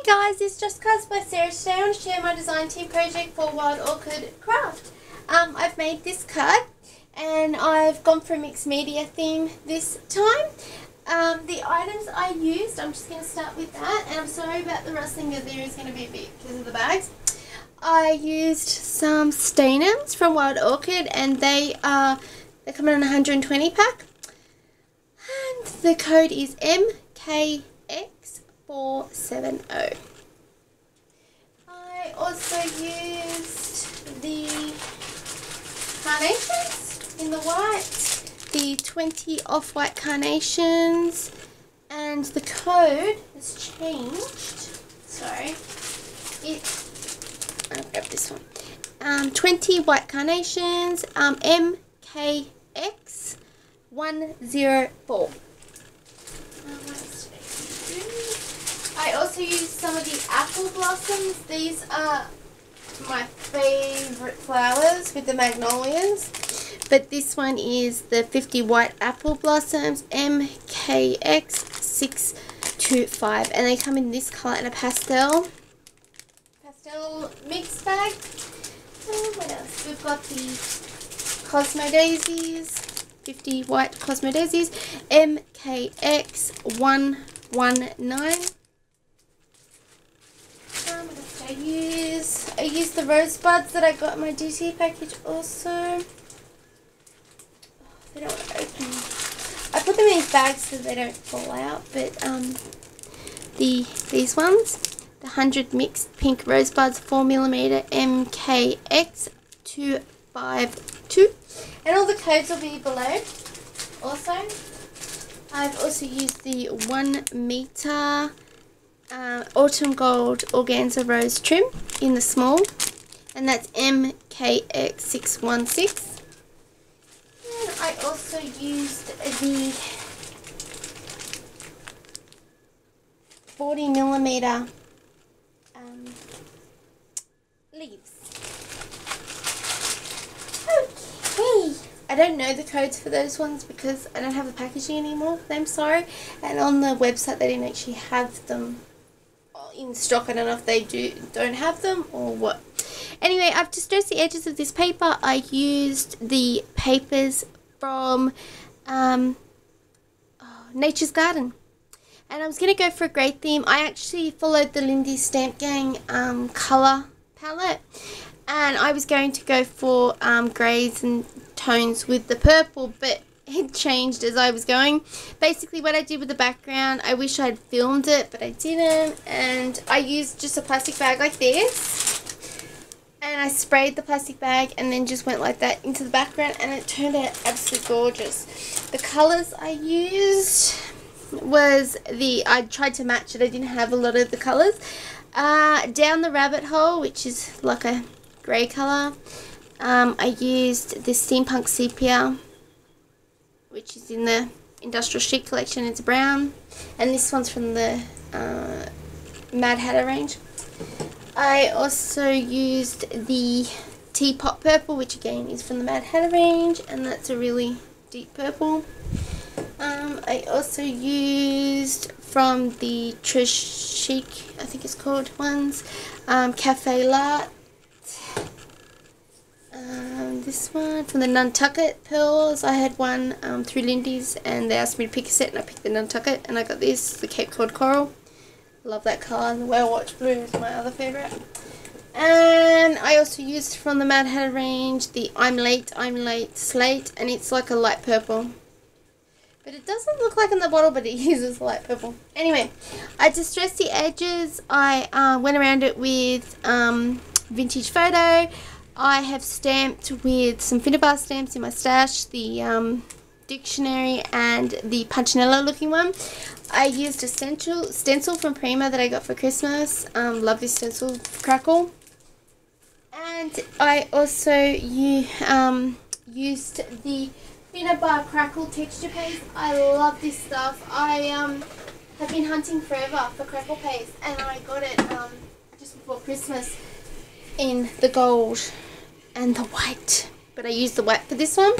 guys, it's Just Cuz by Sara. Today I want to share my design team project for Wild Orchid Craft. I've made this card and I've gone for a mixed media theme this time. The items I used, I'm just going to start with that, and I'm sorry about the rustling, but there is going to be a bit because of the bags. I used some Stamens from Wild Orchid, and they're coming in a 120 pack. And the code is MKX470. I also used the carnations in the white, the 20 off-white carnations, and the code has changed. Sorry, I'll grab this one. 20 white carnations, MKX104. I also used some of the apple blossoms. These are my favourite flowers with the magnolias. But this one is the 50 white apple blossoms, MKX625. And they come in this colour and a pastel mixed bag. What else? We've got the Cosmo Daisies, 50 white Cosmo Daisies, MKX119. I used the rosebuds that I got in my DT package also. Oh, they don't want to open. I put them in these bags so they don't fall out, but these ones, the 100 mixed pink rosebuds, 4mm, MKX252, and all the codes will be below. Also, I've also used the 1 meter autumn gold organza rose trim in the small, and that's MKX616. And I also used the 40mm leaves. Okay, I don't know the codes for those ones because I don't have the packaging anymore for them, sorry, and on the website they didn't actually have them in stock. I don't know if they don't have them or what. Anyway, I've distressed the edges of this paper. I used the papers from Nature's Garden, and I was going to go for a grey theme. I actually followed the Lindy Stamp Gang colour palette, and I was going to go for greys and tones with the purple, but it changed as I was going. Basically what I did with the background, I wish I'd filmed it, but I didn't, and I used just a plastic bag like this, and I sprayed the plastic bag and then just went like that into the background, and it turned out absolutely gorgeous. The colours I used was I tried to match it. I didn't have a lot of the colours. Down the Rabbit Hole, which is like a grey colour. I used the Steampunk Sepia, which is in the Industrial Chic collection. It's brown, and this one's from the Mad Hatter range. I also used the Teapot Purple, which again is from the Mad Hatter range, and that's a really deep purple. I also used from the Trish Chic, I think it's called, ones, Cafe Latte. This one from the Nantucket Pearls. I had one through Lindy's, and they asked me to pick a set, and I picked the Nantucket, and I got this, the Cape Cod Coral. Love that colour. The Whale Watch Blue is my other favourite. And I also used from the Mad Hatter range the I'm Late Slate, and it's like a light purple. But it doesn't look like in the bottle, but it uses light purple. Anyway, I distressed the edges. I went around it with Vintage Photo. I have stamped with some Finnebar stamps in my stash, the dictionary and the Punchinello looking one. I used a stencil from Prima that I got for Christmas. Love this stencil, Crackle. And I also used the Finnebar Crackle texture paste. I love this stuff. I have been hunting forever for Crackle paste, and I got it just before Christmas in the gold and the white, but I used the white for this one,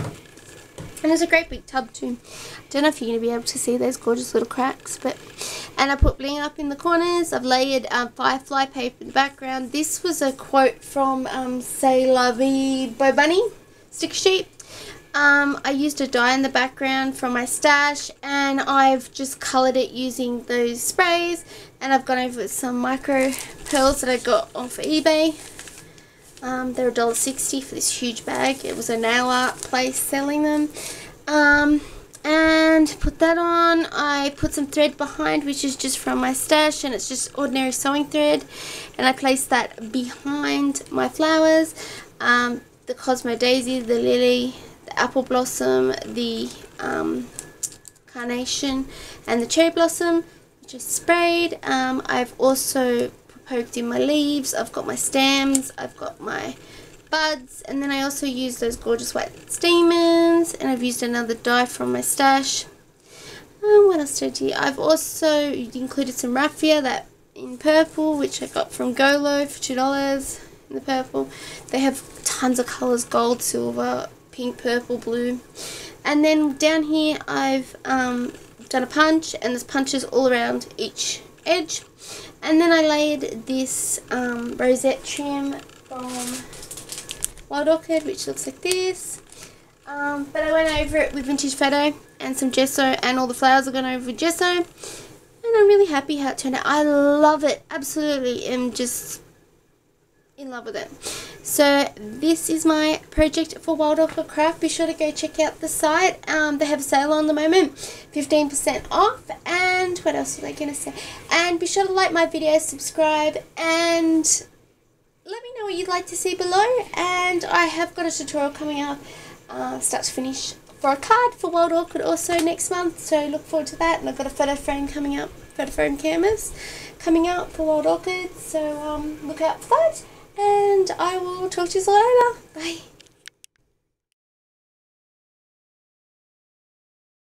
and it's a great big tub too. I don't know if you're going to be able to see those gorgeous little cracks, but And I put bling up in the corners. I've layered firefly paper in the background. This was a quote from C'est la vie Bo Bunny sticker sheet. I used a die in the background from my stash, and I've just coloured it using those sprays, and I've gone over some micro pearls that I got off eBay. They're $1.60 for this huge bag. It was a nail art place selling them. And put that on. I put some thread behind, which is just from my stash, and it's just ordinary sewing thread, and I placed that behind my flowers, the Cosmo Daisy, the lily, the apple blossom, the carnation, and the cherry blossom, which is sprayed. I've also poked in my leaves. I've got my stems, I've got my buds, and then I also used those gorgeous white Stamens, and I've used another die from my stash. What else did I do? I've also included some raffia that in purple, which I got from Golo for $2 in the purple. They have tons of colours: gold, silver, pink, purple, blue. And then down here I've done a punch, and there's punches all around each edge. And then I layered this rosette trim from Wild Orchid, which looks like this. But I went over it with vintage photo and some gesso, and all the flowers are gone over with gesso. And I'm really happy how it turned out. I love it. Absolutely am just in love with it. So this is my project for Wild Orchid Craft. Be sure to go check out the site. They have a sale on the moment, 15% off. And what else was I going to say? And be sure to like my video, subscribe, and let me know what you'd like to see below. And I have got a tutorial coming up, start to finish, for a card for Wild Orchid also next month. So look forward to that. And I've got a photo frame coming up, photo frame canvas coming out for Wild Orchid. So look out for that. And I will talk to you later. Bye.